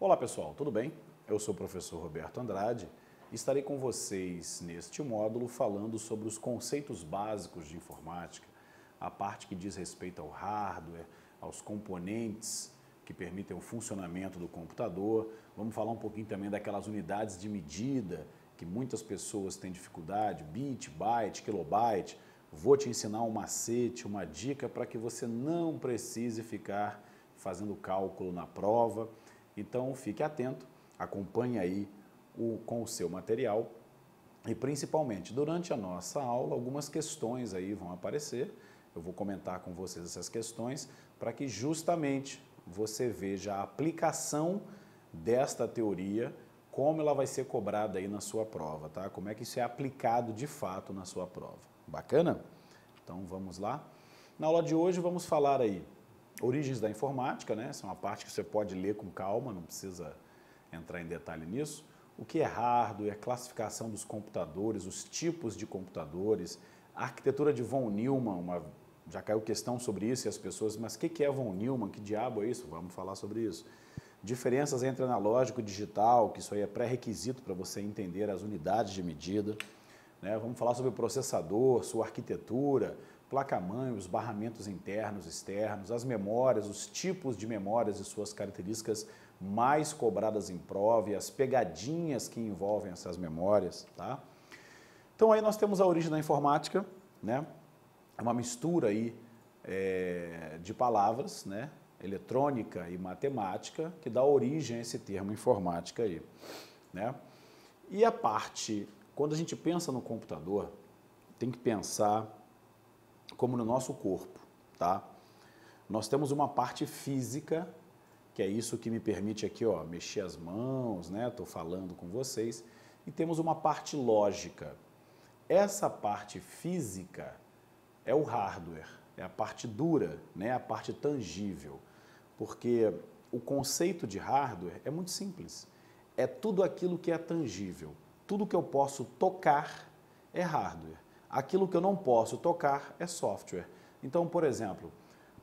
Olá pessoal, tudo bem? Eu sou o professor Roberto Andrade e estarei com vocês neste módulo falando sobre os conceitos básicos de informática, a parte que diz respeito ao hardware, aos componentes que permitem o funcionamento do computador. Vamos falar um pouquinho também daquelas unidades de medida que muitas pessoas têm dificuldade, bit, byte, kilobyte. Vou te ensinar um macete, uma dica para que você não precise ficar fazendo cálculo na prova. Então fique atento, acompanhe aí com o seu material e principalmente durante a nossa aula algumas questões aí vão aparecer. Eu vou comentar com vocês essas questões para que justamente você veja a aplicação desta teoria, como ela vai ser cobrada aí na sua prova, tá? Como é que isso é aplicado de fato na sua prova. Bacana? Então vamos lá. Na aula de hoje vamos falar aí origens da informática, né? Essa é uma parte que você pode ler com calma, não precisa entrar em detalhe nisso. O que é hardware, classificação dos computadores, os tipos de computadores, a arquitetura de von Neumann, já caiu questão sobre isso e as pessoas, mas o que é von Neumann, que diabo é isso? Vamos falar sobre isso. Diferenças entre analógico e digital, que isso aí é pré-requisito para você entender as unidades de medida. Né? Vamos falar sobre o processador, sua arquitetura, placa-mãe, os barramentos internos, externos, as memórias, os tipos de memórias e suas características mais cobradas em prova e as pegadinhas que envolvem essas memórias. Tá? Então aí nós temos a origem da informática, né? É uma mistura aí de palavras, né? Eletrônica e matemática, que dá origem a esse termo informática aí. Né? E a parte, quando a gente pensa no computador, tem que pensar como no nosso corpo, tá? Nós temos uma parte física, que é isso que me permite aqui, ó, mexer as mãos, né? Estou falando com vocês. E temos uma parte lógica. Essa parte física é o hardware, é a parte dura, né? A parte tangível. Porque o conceito de hardware é muito simples. É tudo aquilo que é tangível. Tudo que eu posso tocar é hardware. Aquilo que eu não posso tocar é software. Então, por exemplo,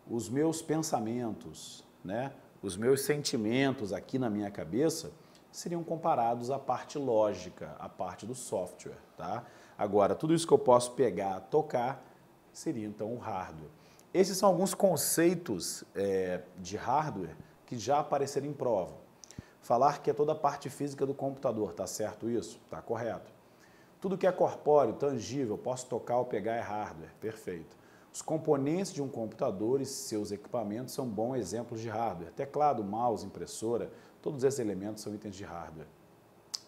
os meus pensamentos, né, os meus sentimentos aqui na minha cabeça seriam comparados à parte lógica, à parte do software. Tá? Agora, tudo isso que eu posso pegar, tocar, seria então o hardware. Esses são alguns conceitos de hardware que já apareceram em prova. Falar que é toda a parte física do computador, tá certo isso? Tá correto. Tudo que é corpóreo, tangível, posso tocar ou pegar é hardware, perfeito. Os componentes de um computador e seus equipamentos são bons exemplos de hardware. Teclado, mouse, impressora, todos esses elementos são itens de hardware.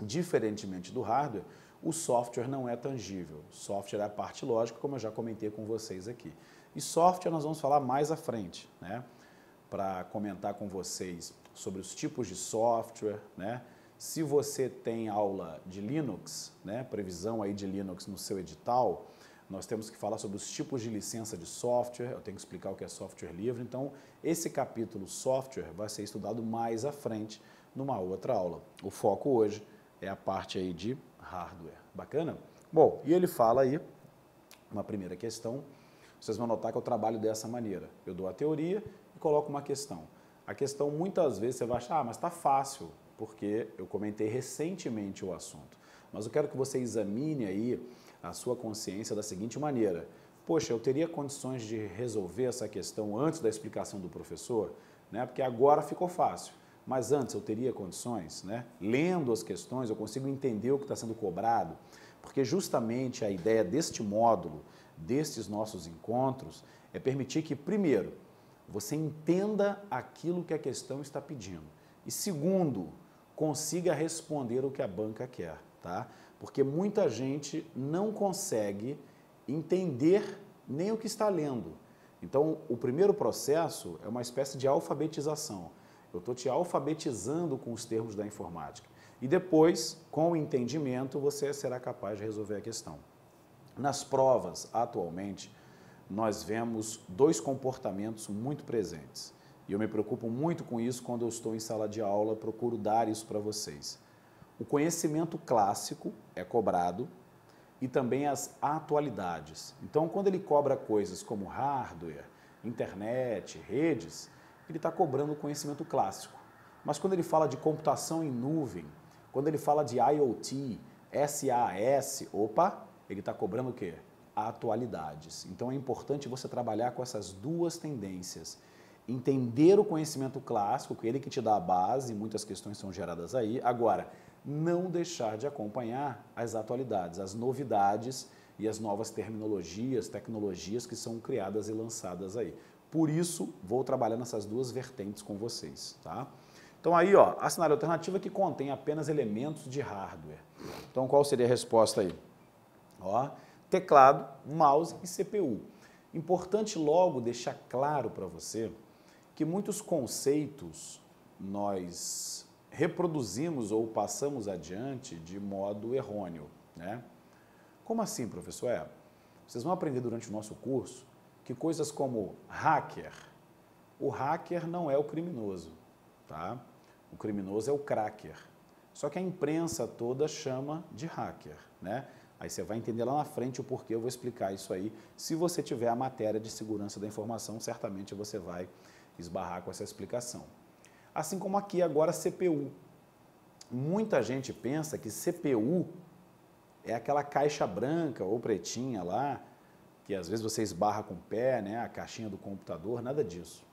Diferentemente do hardware, o software não é tangível. Software é a parte lógica, como eu já comentei com vocês aqui. E software nós vamos falar mais à frente, né? Para comentar com vocês sobre os tipos de software, né? Se você tem aula de Linux, né, previsão aí de Linux no seu edital, nós temos que falar sobre os tipos de licença de software, eu tenho que explicar o que é software livre, então esse capítulo software vai ser estudado mais à frente numa outra aula. O foco hoje é a parte aí de hardware. Bacana? Bom, e ele fala aí, uma primeira questão, vocês vão notar que eu trabalho dessa maneira. Eu dou a teoria e coloco uma questão. A questão muitas vezes você vai achar, mas está fácil, porque eu comentei recentemente o assunto. Mas eu quero que você examine aí a sua consciência da seguinte maneira. Poxa, eu teria condições de resolver essa questão antes da explicação do professor? Né? Porque agora ficou fácil. Mas antes eu teria condições? Né? Lendo as questões eu consigo entender o que está sendo cobrado. Porque justamente a ideia deste módulo, destes nossos encontros, é permitir que, primeiro, você entenda aquilo que a questão está pedindo. E segundo, consiga responder o que a banca quer, tá? Porque muita gente não consegue entender nem o que está lendo. Então, o primeiro processo é uma espécie de alfabetização. Eu estou te alfabetizando com os termos da informática. E depois, com o entendimento, você será capaz de resolver a questão. Nas provas, atualmente, nós vemos dois comportamentos muito presentes. E eu me preocupo muito com isso quando eu estou em sala de aula, procuro dar isso para vocês. O conhecimento clássico é cobrado e também as atualidades. Então, quando ele cobra coisas como hardware, internet, redes, ele está cobrando o conhecimento clássico. Mas quando ele fala de computação em nuvem, quando ele fala de IoT, SaaS, opa, ele está cobrando o quê? Atualidades. Então é importante você trabalhar com essas duas tendências. Entender o conhecimento clássico, que ele que te dá a base, muitas questões são geradas aí. Agora, não deixar de acompanhar as atualidades, as novidades e as novas terminologias, tecnologias que são criadas e lançadas aí. Por isso, vou trabalhar nessas duas vertentes com vocês, tá? Então aí, ó, a cenário alternativa que contém apenas elementos de hardware. Então qual seria a resposta aí? Ó, teclado, mouse e CPU. Importante logo deixar claro para você que muitos conceitos nós reproduzimos ou passamos adiante de modo errôneo, né? Como assim, professor? Vocês vão aprender durante o nosso curso que coisas como hacker, o hacker não é o criminoso, tá? O criminoso é o cracker. Só que a imprensa toda chama de hacker, né? Aí você vai entender lá na frente o porquê, eu vou explicar isso aí. Se você tiver a matéria de segurança da informação, certamente você vai esbarrar com essa explicação. Assim como aqui agora CPU. Muita gente pensa que CPU é aquela caixa branca ou pretinha lá, que às vezes você esbarra com o pé, né, a caixinha do computador, nada disso.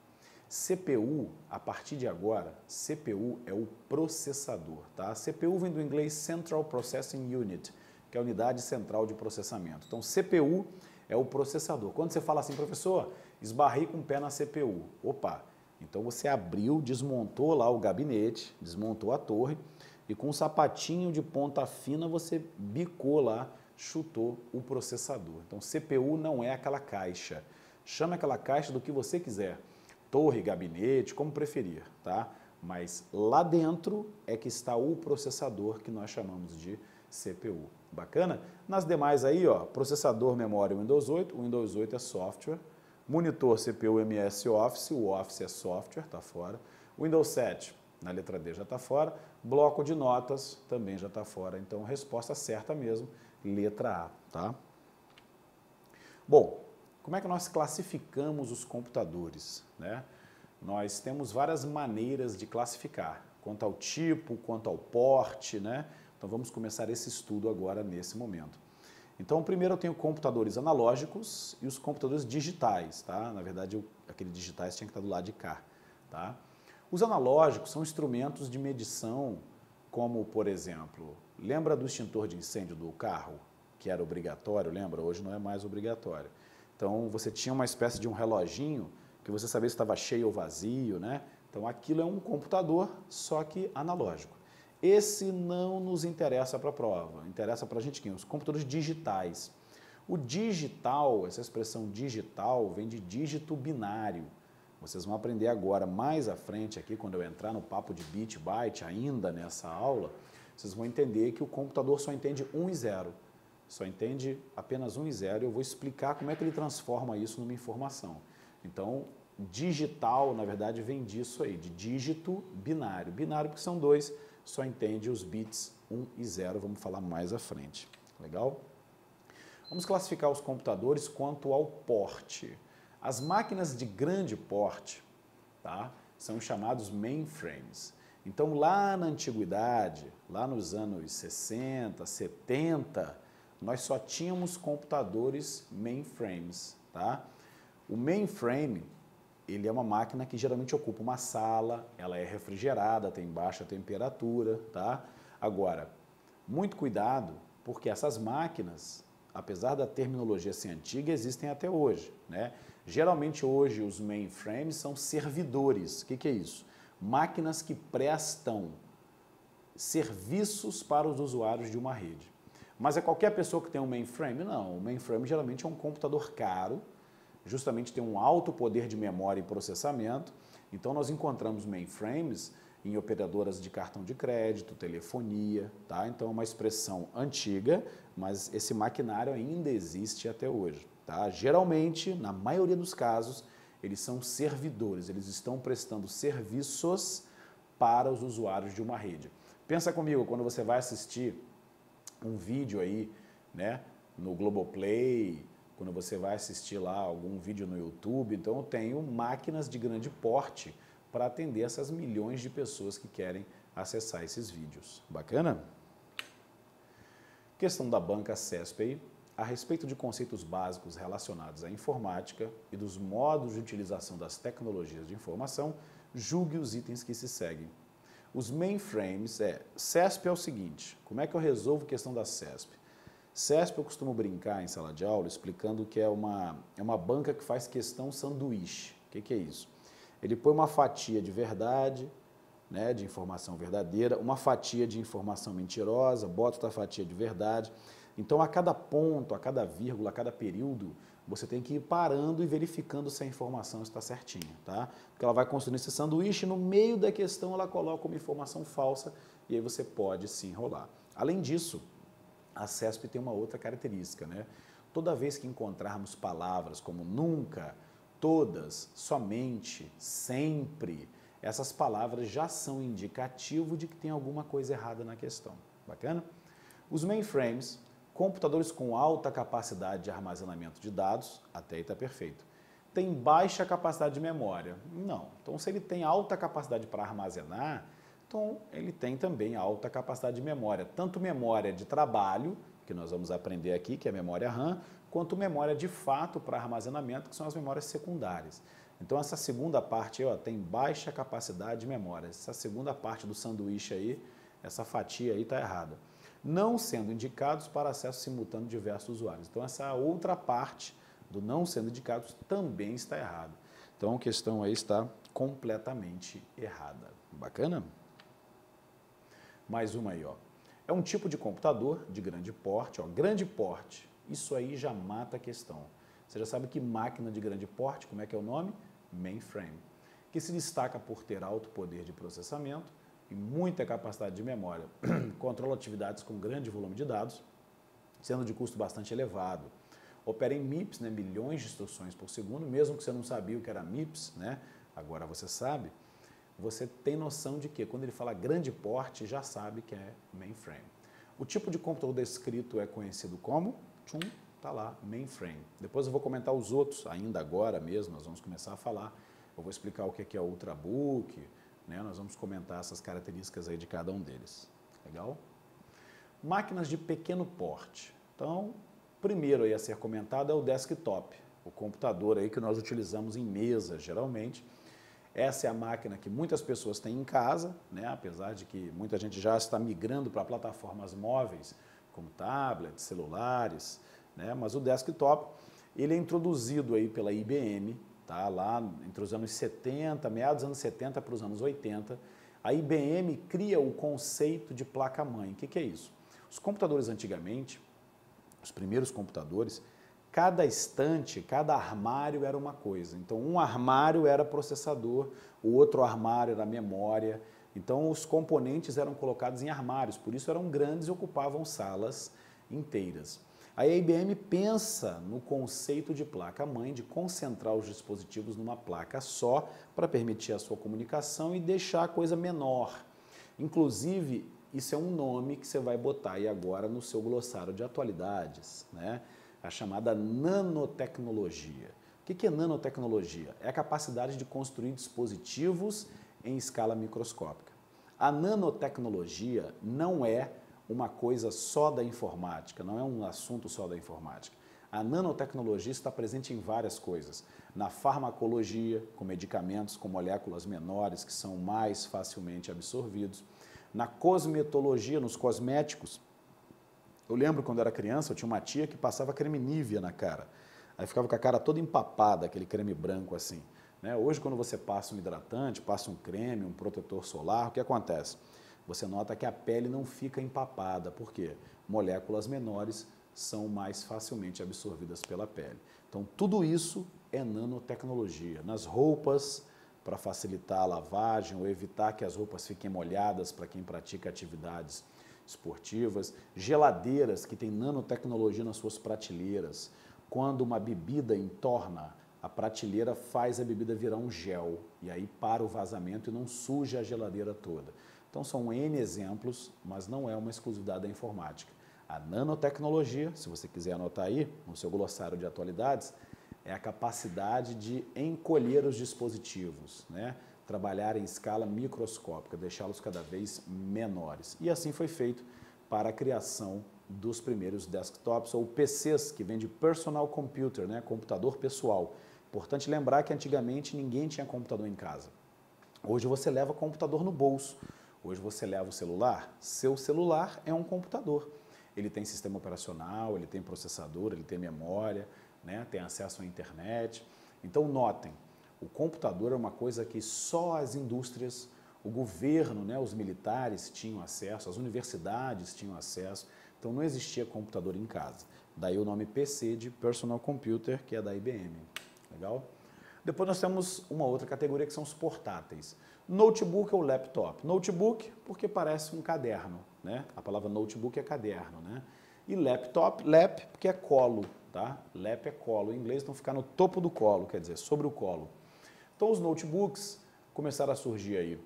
CPU, a partir de agora, CPU é o processador, tá? CPU vem do inglês Central Processing Unit, que é a unidade central de processamento. Então, CPU é o processador. Quando você fala assim, professor, esbarrei com o pé na CPU. Opa, então você abriu, desmontou lá o gabinete, desmontou a torre e com um sapatinho de ponta fina você bicou lá, chutou o processador. Então, CPU não é aquela caixa. Chama aquela caixa do que você quiser. Torre, gabinete, como preferir, tá? Mas lá dentro é que está o processador que nós chamamos de CPU. Bacana? Nas demais aí, ó, processador, memória Windows 8, o Windows 8 é software, monitor CPU MS Office, o Office é software, tá fora. Windows 7, na letra D já está fora, bloco de notas também já está fora. Então, resposta certa mesmo, letra A, tá? Bom, como é que nós classificamos os computadores, né? Nós temos várias maneiras de classificar, quanto ao tipo, quanto ao porte, né? Então vamos começar esse estudo agora nesse momento. Então primeiro eu tenho computadores analógicos e os computadores digitais, tá? Na verdade, aqueles digitais tinha que estar do lado de cá, tá? Os analógicos são instrumentos de medição, como por exemplo, lembra do extintor de incêndio do carro, que era obrigatório, lembra? Hoje não é mais obrigatório. Então, você tinha uma espécie de um reloginho que você sabia se estava cheio ou vazio, né? Então, aquilo é um computador, só que analógico. Esse não nos interessa para a prova, interessa para a gente quem? Os computadores digitais. O digital, essa expressão digital, vem de dígito binário. Vocês vão aprender agora, mais à frente aqui, quando eu entrar no papo de bit, byte, ainda nessa aula, vocês vão entender que o computador só entende 1 e 0. Só entende apenas 1 e 0 e eu vou explicar como é que ele transforma isso numa informação. Então, digital, na verdade, vem disso aí, de dígito binário. Binário porque são 2, só entende os bits 1 e 0, vamos falar mais à frente. Legal? Vamos classificar os computadores quanto ao porte. As máquinas de grande porte, tá, são chamados mainframes. Então, lá na antiguidade, lá nos anos 60, 70, nós só tínhamos computadores mainframes, tá? O mainframe, ele é uma máquina que geralmente ocupa uma sala, ela é refrigerada, tem baixa temperatura, tá? Agora, muito cuidado, porque essas máquinas, apesar da terminologia ser antiga, existem até hoje, né? Geralmente hoje os mainframes são servidores. O que é isso? Máquinas que prestam serviços para os usuários de uma rede. Mas é qualquer pessoa que tem um mainframe? Não, o mainframe geralmente é um computador caro, justamente tem um alto poder de memória e processamento. Então nós encontramos mainframes em operadoras de cartão de crédito, telefonia, tá? Então é uma expressão antiga, mas esse maquinário ainda existe até hoje, tá? Geralmente, na maioria dos casos, eles são servidores, eles estão prestando serviços para os usuários de uma rede. Pensa comigo, quando você vai assistir um vídeo aí, né, no Globoplay, quando você vai assistir lá algum vídeo no YouTube, então eu tenho máquinas de grande porte para atender essas milhões de pessoas que querem acessar esses vídeos. Bacana? Questão da banca CESP aí, a respeito de conceitos básicos relacionados à informática e dos modos de utilização das tecnologias de informação, julgue os itens que se seguem. Os mainframes, CESP é o seguinte, como é que eu resolvo a questão da CESP? CESP eu costumo brincar em sala de aula explicando que é uma banca que faz questão sanduíche. O que é isso? Ele põe uma fatia de verdade, né, de informação verdadeira, uma fatia de informação mentirosa, bota outra fatia de verdade. Então, a cada ponto, a cada vírgula, a cada período, você tem que ir parando e verificando se a informação está certinha, tá? Porque ela vai construindo esse sanduíche, no meio da questão ela coloca uma informação falsa e aí você pode se enrolar. Além disso, a CESP tem uma outra característica, né? Toda vez que encontrarmos palavras como nunca, todas, somente, sempre, essas palavras já são indicativo de que tem alguma coisa errada na questão. Bacana? Os mainframes, computadores com alta capacidade de armazenamento de dados, até aí está perfeito. Tem baixa capacidade de memória? Não. Então, se ele tem alta capacidade para armazenar, então ele tem também alta capacidade de memória. Tanto memória de trabalho, que nós vamos aprender aqui, que é a memória RAM, quanto memória de fato para armazenamento, que são as memórias secundárias. Então, essa segunda parte aí, ó, tem baixa capacidade de memória. Essa segunda parte do sanduíche aí, essa fatia aí está errada. Não sendo indicados para acesso simultâneo de diversos usuários. Então, essa outra parte do não sendo indicados também está errada. Então, a questão aí está completamente errada. Bacana? Mais uma aí, ó. É um tipo de computador de grande porte, ó, grande porte. Isso aí já mata a questão. Você já sabe que máquina de grande porte, como é que é o nome? Mainframe. Que se destaca por ter alto poder de processamento e muita capacidade de memória. Controla atividades com grande volume de dados, sendo de custo bastante elevado. Opera em MIPS, né, milhões de instruções por segundo, mesmo que você não sabia o que era MIPS, né, agora você sabe. Você tem noção de que quando ele fala grande porte, já sabe que é mainframe. O tipo de computador descrito é conhecido como, tá lá, mainframe. Depois eu vou comentar os outros, ainda agora mesmo, nós vamos começar a falar. Eu vou explicar o que é Ultrabook, né? Nós vamos comentar essas características aí de cada um deles. Legal? Máquinas de pequeno porte. Então, primeiro aí a ser comentado é o desktop, o computador aí que nós utilizamos em mesa, geralmente. Essa é a máquina que muitas pessoas têm em casa, né? Apesar de que muita gente já está migrando para plataformas móveis, como tablets, celulares, né? Mas o desktop, ele é introduzido aí pela IBM, tá? Lá entre os anos 70, meados dos anos 70 para os anos 80, a IBM cria o conceito de placa-mãe. O que é isso? Os computadores antigamente, os primeiros computadores, cada estante, cada armário era uma coisa. Então, um armário era processador, o outro armário era memória. Então, os componentes eram colocados em armários, por isso eram grandes e ocupavam salas inteiras. Aí a IBM pensa no conceito de placa-mãe, de concentrar os dispositivos numa placa só, para permitir a sua comunicação e deixar a coisa menor. Inclusive, isso é um nome que você vai botar aí agora no seu glossário de atualidades, né? A chamada nanotecnologia. O que é nanotecnologia? É a capacidade de construir dispositivos em escala microscópica. A nanotecnologia não é uma coisa só da informática, não é um assunto só da informática. A nanotecnologia está presente em várias coisas. Na farmacologia, com medicamentos com moléculas menores que são mais facilmente absorvidos. Na cosmetologia, nos cosméticos. Eu lembro quando eu era criança, eu tinha uma tia que passava creme Nivea na cara. Aí ficava com a cara toda empapada, aquele creme branco assim. Né? Hoje, quando você passa um hidratante, passa um creme, um protetor solar, o que acontece? Você nota que a pele não fica empapada. Por quê? Moléculas menores são mais facilmente absorvidas pela pele. Então, tudo isso é nanotecnologia. Nas roupas, para facilitar a lavagem ou evitar que as roupas fiquem molhadas para quem pratica atividades esportivas, geladeiras que têm nanotecnologia nas suas prateleiras. Quando uma bebida entorna, a prateleira faz a bebida virar um gel e aí para o vazamento e não suja a geladeira toda. Então são N exemplos, mas não é uma exclusividade da informática. A nanotecnologia, se você quiser anotar aí no seu glossário de atualidades, é a capacidade de encolher os dispositivos, né? trabalhar em escala microscópica, deixá-los cada vez menores. E assim foi feito para a criação dos primeiros desktops ou PCs, que vem de personal computer, né? Computador pessoal. Importante lembrar que antigamente ninguém tinha computador em casa. Hoje você leva computador no bolso. Hoje você leva o celular. Seu celular é um computador. Ele tem sistema operacional, ele tem processador, ele tem memória, né? Tem acesso à internet. Então notem, o computador é uma coisa que só as indústrias, o governo, né, os militares tinham acesso, as universidades tinham acesso, então não existia computador em casa. Daí o nome PC de Personal Computer, que é da IBM. Legal? Depois nós temos uma outra categoria que são os portáteis. Notebook ou laptop. Notebook porque parece um caderno, né? A palavra notebook é caderno, né? E laptop, lap porque é colo, tá? Lap é colo, em inglês, então ficar no topo do colo, quer dizer, sobre o colo. Então os notebooks começaram a surgir aí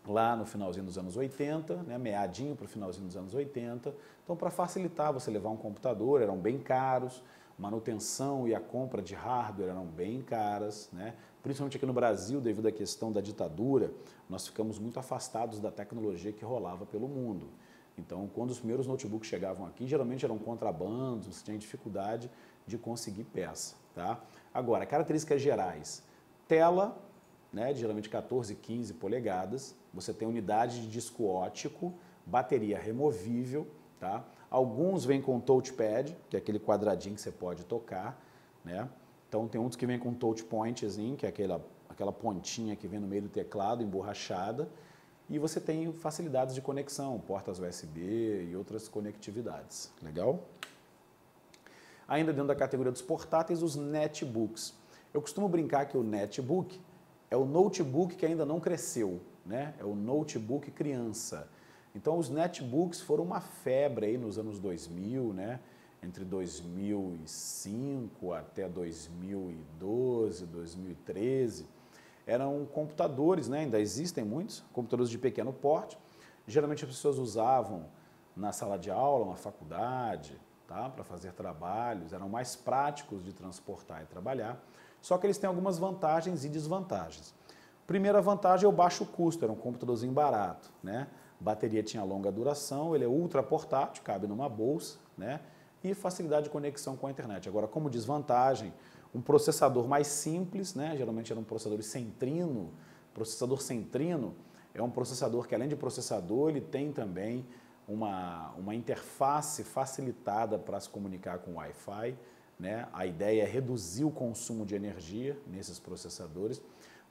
lá no finalzinho dos anos 80, né, meadinho para o finalzinho dos anos 80. Então, para facilitar você levar um computador, eram bem caros, manutenção e a compra de hardware eram bem caras, né? Principalmente aqui no Brasil, devido à questão da ditadura, nós ficamos muito afastados da tecnologia que rolava pelo mundo. Então, quando os primeiros notebooks chegavam aqui, geralmente eram contrabandos, você tinha dificuldade de conseguir peça, tá? Agora, características gerais. Tela, né, de geralmente 14, 15 polegadas, você tem unidade de disco óptico, bateria removível, tá? Alguns vêm com touchpad, que é aquele quadradinho que você pode tocar, né? Então tem uns que vêm com touch pointzinho, que é aquela pontinha que vem no meio do teclado, emborrachada, e você tem facilidades de conexão, portas USB e outras conectividades. Legal? Ainda dentro da categoria dos portáteis, os netbooks. Eu costumo brincar que o netbook é o notebook que ainda não cresceu, né? É o notebook criança. Então os netbooks foram uma febre aí nos anos 2000, né? Entre 2005 até 2012, 2013. Eram computadores, né? Ainda existem muitos, computadores de pequeno porte. Geralmente as pessoas usavam na sala de aula, na faculdade, tá? Para fazer trabalhos, eram mais práticos de transportar e trabalhar. Só que eles têm algumas vantagens e desvantagens. Primeira vantagem é o baixo custo, era um computadorzinho barato, né? Bateria tinha longa duração, ele é ultra portátil, cabe numa bolsa, né? E facilidade de conexão com a internet. Agora, como desvantagem, um processador mais simples, né? Geralmente era um processador centrino. Processador centrino é um processador que, além de processador, ele tem também uma interface facilitada para se comunicar com o Wi-Fi, né? A ideia é reduzir o consumo de energia nesses processadores.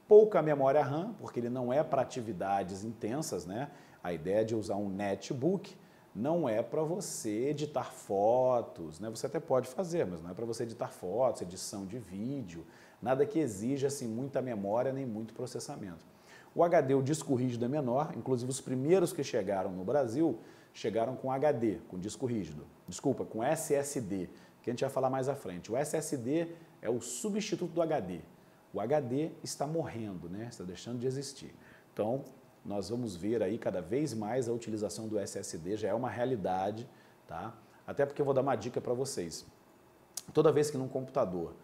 Pouca memória RAM, porque ele não é para atividades intensas, né? A ideia de usar um netbook não é para você editar fotos, né? Você até pode fazer, mas não é para você editar fotos, edição de vídeo, nada que exija assim, muita memória nem muito processamento. O HD, o disco rígido é menor, inclusive os primeiros que chegaram no Brasil chegaram com HD, com disco rígido, desculpa, com SSD, que a gente vai falar mais à frente. O SSD é o substituto do HD. O HD está morrendo, né? Está deixando de existir. Então, nós vamos ver aí cada vez mais a utilização do SSD, já é uma realidade, tá? Até porque eu vou dar uma dica para vocês. Toda vez que num computador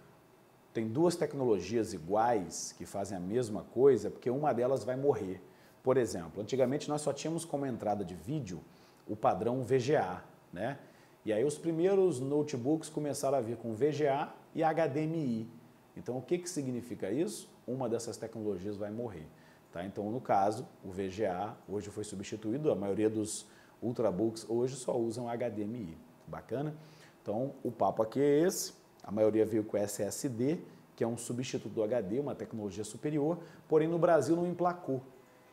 tem duas tecnologias iguais que fazem a mesma coisa, é porque uma delas vai morrer. Por exemplo, antigamente nós só tínhamos como entrada de vídeo o padrão VGA, né? E aí os primeiros notebooks começaram a vir com VGA e HDMI. Então o que significa isso? Uma dessas tecnologias vai morrer. Tá? Então, no caso, o VGA hoje foi substituído, a maioria dos ultrabooks hoje só usam HDMI. Bacana? Então, o papo aqui é esse. A maioria veio com SSD, que é um substituto do HD, uma tecnologia superior, porém no Brasil não emplacou.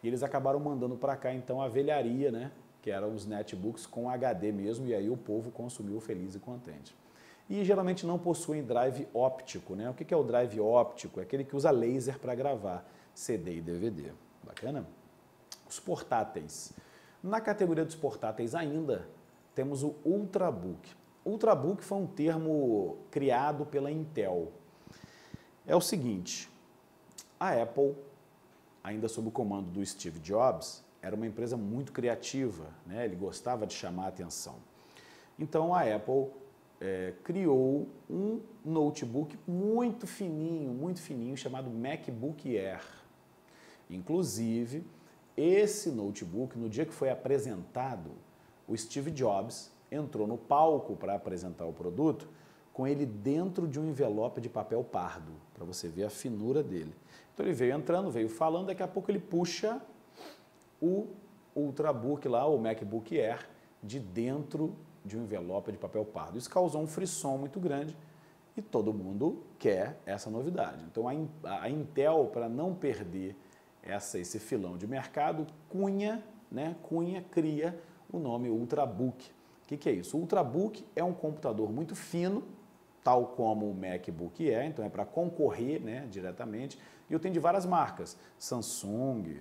E eles acabaram mandando para cá, então, a velharia, né? Que eram os netbooks com HD mesmo, e aí o povo consumiu feliz e contente. E geralmente não possuem drive óptico, né? O que é o drive óptico? É aquele que usa laser para gravar CD e DVD. Bacana? Os portáteis. Na categoria dos portáteis ainda, temos o Ultrabook. Ultrabook foi um termo criado pela Intel. É o seguinte, a Apple, ainda sob o comando do Steve Jobs, era uma empresa muito criativa, né? Ele gostava de chamar a atenção. Então a Apple criou um notebook muito fininho, chamado MacBook Air. Inclusive, esse notebook, no dia que foi apresentado, o Steve Jobs entrou no palco para apresentar o produto com ele dentro de um envelope de papel pardo, para você ver a finura dele. Então ele veio entrando, veio falando, daqui a pouco ele puxa o Ultrabook lá, o MacBook Air, de dentro de um envelope de papel pardo. Isso causou um frisson muito grande e todo mundo quer essa novidade. Então a Intel, para não perder esse filão de mercado, cunha, cria o nome Ultrabook. O que é isso? O Ultrabook é um computador muito fino, tal como o MacBook Air, então é para concorrer, diretamente. E eu tenho de várias marcas, Samsung,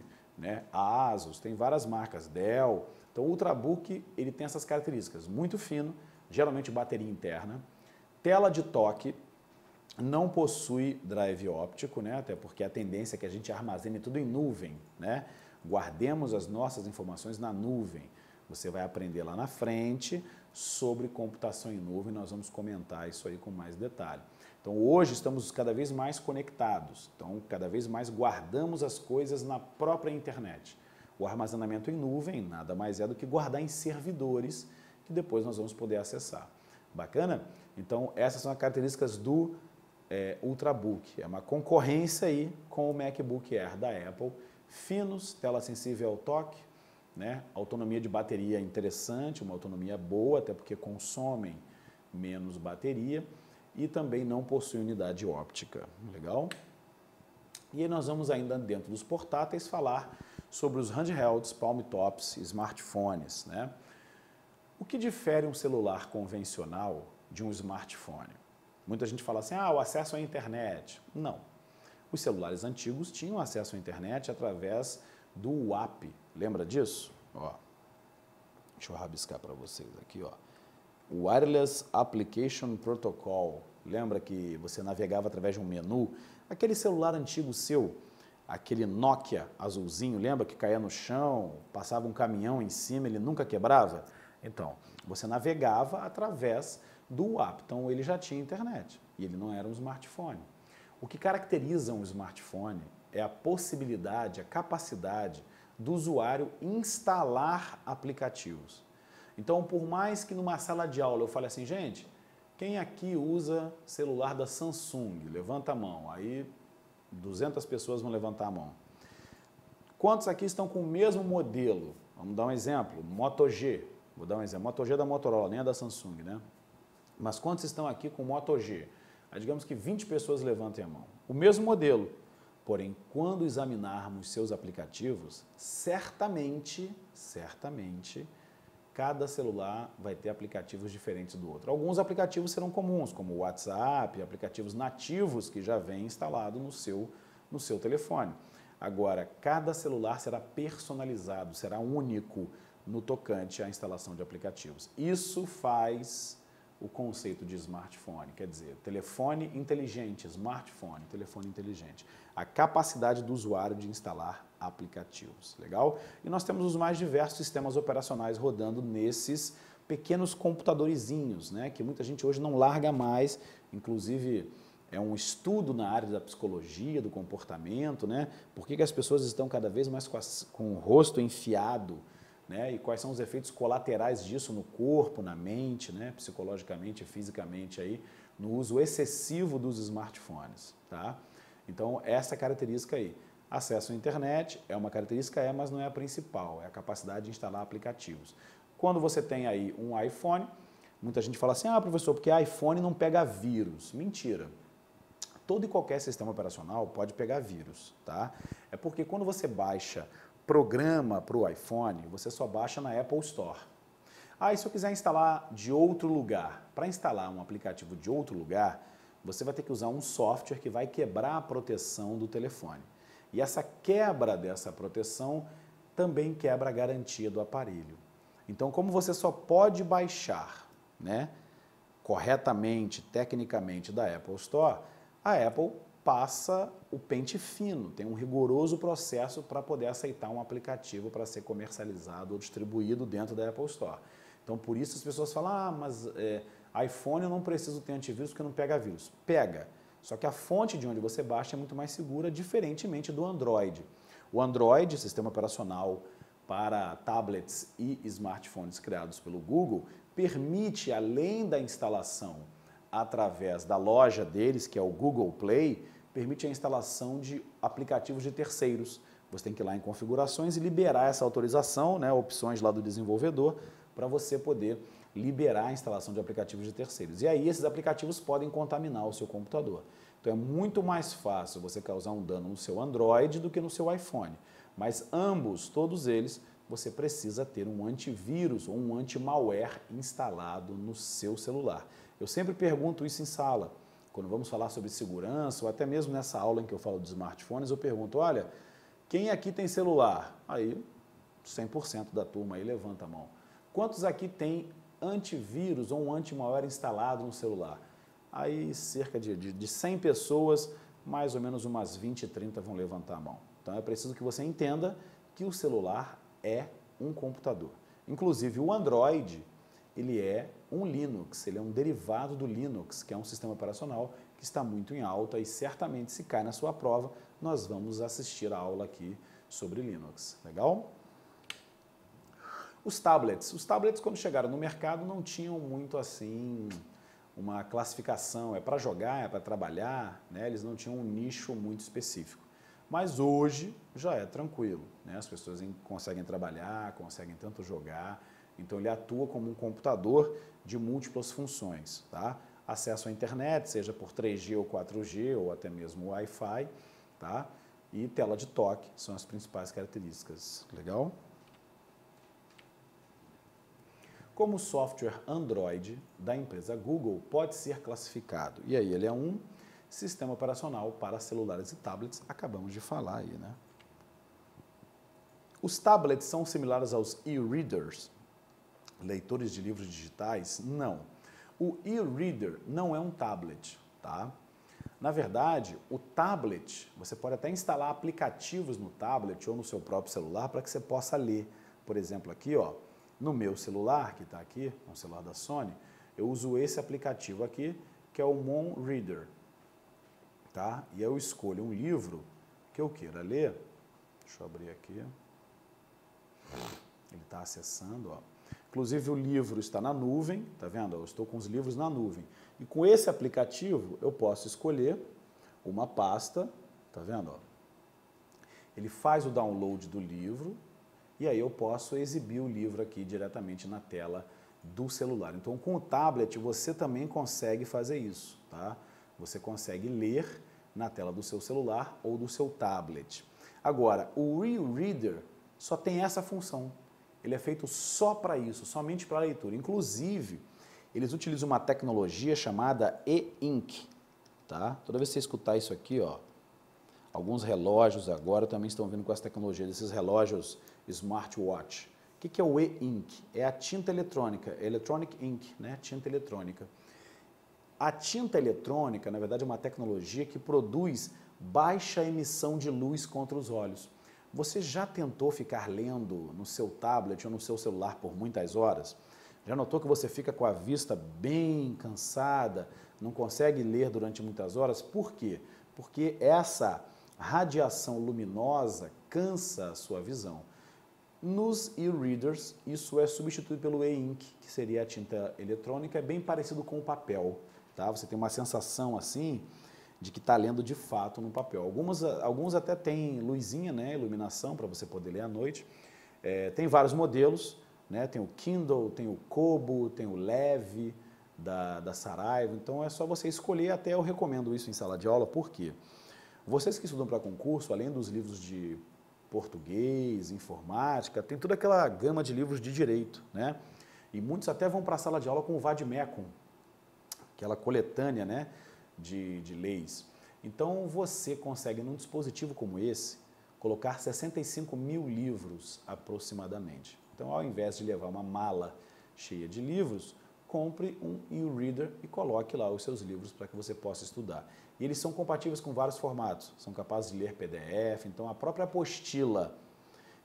Asus, tem várias marcas, Dell. Então o Ultrabook ele tem essas características, muito fino, geralmente bateria interna, tela de toque, não possui drive óptico, até porque a tendência é que a gente armazene tudo em nuvem, guardemos as nossas informações na nuvem. Você vai aprender lá na frente sobre computação em nuvem, nós vamos comentar isso aí com mais detalhe. Então hoje estamos cada vez mais conectados, então cada vez mais guardamos as coisas na própria internet. O armazenamento em nuvem nada mais é do que guardar em servidores que depois nós vamos poder acessar. Bacana? Então essas são as características do Ultrabook, é uma concorrência aí com o MacBook Air da Apple, finos, tela sensível ao toque, autonomia de bateria interessante, uma autonomia boa, até porque consomem menos bateria e também não possui unidade óptica. Legal? E aí nós vamos ainda dentro dos portáteis falar sobre os handhelds, palm tops, smartphones. O que difere um celular convencional de um smartphone? Muita gente fala assim, o acesso à internet. Não. Os celulares antigos tinham acesso à internet através do WAP. Lembra disso? Deixa eu rabiscar para vocês aqui. Wireless Application Protocol. Lembra que você navegava através de um menu? Aquele celular antigo seu, aquele Nokia azulzinho, lembra que caía no chão, passava um caminhão em cima, ele nunca quebrava? Então, você navegava através do WAP. Então, ele já tinha internet e ele não era um smartphone. O que caracteriza um smartphone é a possibilidade, a capacidade do usuário instalar aplicativos. Então, por mais que numa sala de aula eu fale assim, gente, quem aqui usa celular da Samsung? Levanta a mão. Aí 200 pessoas vão levantar a mão. Quantos aqui estão com o mesmo modelo? Vamos dar um exemplo, Moto G. Vou dar um exemplo, Moto G é da Motorola, nem é da Samsung, Mas quantos estão aqui com Moto G? Aí digamos que 20 pessoas levantem a mão. O mesmo modelo. Porém, quando examinarmos seus aplicativos, certamente, cada celular vai ter aplicativos diferentes do outro. Alguns aplicativos serão comuns, como o WhatsApp, aplicativos nativos que já vem instalado no seu telefone. Agora, cada celular será personalizado, será único no tocante à instalação de aplicativos. Isso faz o conceito de smartphone, quer dizer, telefone inteligente, smartphone, telefone inteligente. A capacidade do usuário de instalar aplicativos, legal? E nós temos os mais diversos sistemas operacionais rodando nesses pequenos computadorzinhos, que muita gente hoje não larga mais, inclusive é um estudo na área da psicologia, do comportamento, por que as pessoas estão cada vez mais com o rosto enfiado, e quais são os efeitos colaterais disso no corpo, na mente, psicologicamente e fisicamente, aí, no uso excessivo dos smartphones. Tá? Então, essa característica aí. Acesso à internet é uma característica, mas não é a principal, é a capacidade de instalar aplicativos. Quando você tem aí um iPhone, muita gente fala assim, professor, porque iPhone não pega vírus. Mentira. Todo e qualquer sistema operacional pode pegar vírus. Tá? É porque quando você baixa programa para o iPhone, você só baixa na Apple Store. E se eu quiser instalar de outro lugar? Para instalar um aplicativo de outro lugar, você vai ter que usar um software que vai quebrar a proteção do telefone. E essa quebra dessa proteção também quebra a garantia do aparelho. Então, como você só pode baixar corretamente, tecnicamente, da Apple Store, a Apple passa o pente fino, tem um rigoroso processo para poder aceitar um aplicativo para ser comercializado ou distribuído dentro da Apple Store. Então, por isso as pessoas falam, mas iPhone eu não preciso ter antivírus porque não pega vírus. Pega, só que a fonte de onde você baixa é muito mais segura, diferentemente do Android. O Android, sistema operacional para tablets e smartphones criados pelo Google, permite, além da instalação através da loja deles, que é o Google Play, permite a instalação de aplicativos de terceiros. Você tem que ir lá em configurações e liberar essa autorização, né, opções lá do desenvolvedor, para você poder liberar a instalação de aplicativos de terceiros. E aí esses aplicativos podem contaminar o seu computador. Então é muito mais fácil você causar um dano no seu Android do que no seu iPhone. Mas ambos, todos eles, você precisa ter um antivírus ou um anti-malware instalado no seu celular. Eu sempre pergunto isso em sala, quando vamos falar sobre segurança, ou até mesmo nessa aula em que eu falo de smartphones, eu pergunto, olha, quem aqui tem celular? Aí 100% da turma aí levanta a mão. Quantos aqui tem antivírus ou um anti-malware instalado no celular? Aí cerca de 100 pessoas, mais ou menos umas 20, 30 vão levantar a mão. Então é preciso que você entenda que o celular é um computador. Inclusive o Android, ele é um Linux, ele é um derivado do Linux, que é um sistema operacional que está muito em alta e certamente se cai na sua prova, nós vamos assistir a aula aqui sobre Linux. Legal? Os tablets quando chegaram no mercado não tinham muito assim uma classificação, é para jogar, é para trabalhar, né? Eles não tinham um nicho muito específico. Mas hoje já é tranquilo, né? As pessoas conseguem trabalhar, conseguem tanto jogar, então ele atua como um computador de múltiplas funções, tá? Acesso à internet, seja por 3G ou 4G ou até mesmo Wi-Fi, tá? E tela de toque são as principais características. Legal? Como o software Android da empresa Google pode ser classificado? E aí ele é um sistema operacional para celulares e tablets, acabamos de falar aí, né? Os tablets são similares aos e-readers, leitores de livros digitais? Não. O e-reader não é um tablet, tá? Na verdade, o tablet, você pode até instalar aplicativos no tablet ou no seu próprio celular para que você possa ler. Por exemplo, aqui, ó, no meu celular, que está aqui, um celular da Sony, eu uso esse aplicativo aqui, que é o Mon Reader, tá? E eu escolho um livro que eu queira ler. Deixa eu abrir aqui. Ele está acessando, ó. Inclusive o livro está na nuvem, tá vendo? Eu estou com os livros na nuvem. E com esse aplicativo eu posso escolher uma pasta, tá vendo? Ó? Ele faz o download do livro e aí eu posso exibir o livro aqui diretamente na tela do celular. Então com o tablet você também consegue fazer isso, tá? Você consegue ler na tela do seu celular ou do seu tablet. Agora, o e-reader só tem essa função. Ele é feito só para isso, somente para leitura. Inclusive, eles utilizam uma tecnologia chamada e-ink, tá? Toda vez que você escutar isso aqui, ó, alguns relógios agora também estão vindo com essa tecnologia, desses relógios smartwatch. O que é o e-ink? É a tinta eletrônica, electronic ink, né? Tinta eletrônica. A tinta eletrônica, na verdade, é uma tecnologia que produz baixa emissão de luz contra os olhos. Você já tentou ficar lendo no seu tablet ou no seu celular por muitas horas? Já notou que você fica com a vista bem cansada, não consegue ler durante muitas horas? Por quê? Porque essa radiação luminosa cansa a sua visão. Nos e-readers, isso é substituído pelo e-ink, que seria a tinta eletrônica, é bem parecido com o papel, tá? Você tem uma sensação assim de que está lendo de fato no papel. Alguns até têm luzinha, né, iluminação para você poder ler à noite. Tem vários modelos, né, tem o Kindle, tem o Kobo, tem o Leve da Saraiva, então é só você escolher, até eu recomendo isso em sala de aula, por quê? Vocês que estudam para concurso, além dos livros de português, informática, tem toda aquela gama de livros de direito, né? E muitos até vão para a sala de aula com o Vademecum, aquela coletânea, né, de leis. Então você consegue num dispositivo como esse colocar 65 mil livros aproximadamente. Então ao invés de levar uma mala cheia de livros, compre um e-reader e coloque lá os seus livros para que você possa estudar. E eles são compatíveis com vários formatos, são capazes de ler PDF, então a própria apostila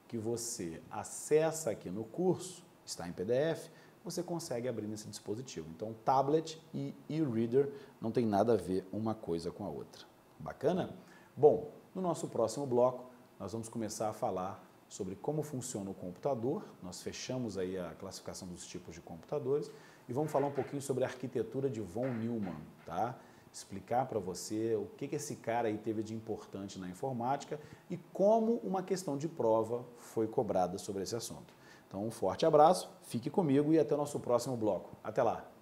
que você acessa aqui no curso está em PDF, você consegue abrir nesse dispositivo. Então, tablet e e-reader não tem nada a ver uma coisa com a outra. Bacana? Bom, no nosso próximo bloco, nós vamos começar a falar sobre como funciona o computador, nós fechamos aí a classificação dos tipos de computadores e vamos falar um pouquinho sobre a arquitetura de von Neumann, tá? Explicar para você o que esse cara aí teve de importante na informática e como uma questão de prova foi cobrada sobre esse assunto. Então, um forte abraço, fique comigo e até o nosso próximo bloco. Até lá!